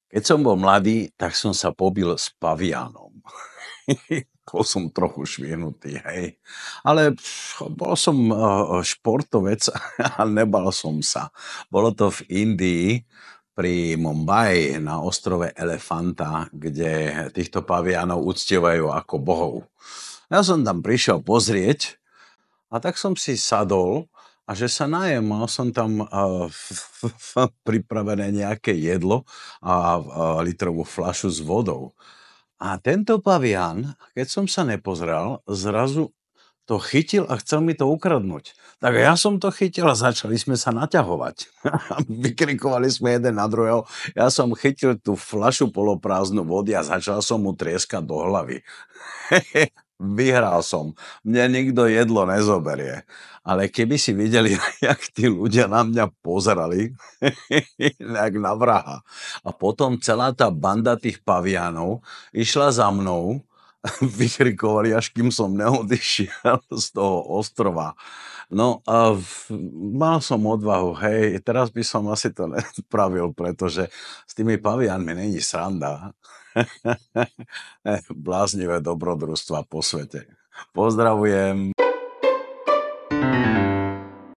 Keď som bol mladý, tak som sa pobil s pavianom. Bol som trochu švihnutý, hej. Ale bol som športovec a nebal som sa. Bolo to v Indii, pri Mumbai, na ostrove Elefanta, kde týchto pavianov uctievajú ako bohov. Ja som tam prišiel pozrieť a tak som si sadol a že sa najem, mal som tam pripravené nejaké jedlo a litrovú fľašu s vodou. A tento pavian, keď som sa nepozrel, zrazu to chytil a chcel mi to ukradnúť. Tak ja som to chytil a začali sme sa naťahovať. Vykrikovali sme jeden na druhého. Ja som chytil tú fľašu poloprázdnu vody a začal som mu trieskať do hlavy. Vyhral som. Mne nikto jedlo nezoberie. Ale keby si videli, jak tí ľudia na mňa pozerali, jak na vraha. A potom celá tá banda tých pavianov išla za mnou, vykrikovali, až kým som neodišiel z toho ostrova. No a mal som odvahu, hej, teraz by som asi to nespravil, pretože s tými pavianmi není sranda. Bláznivé dobrodružstva po svete. Pozdravujem.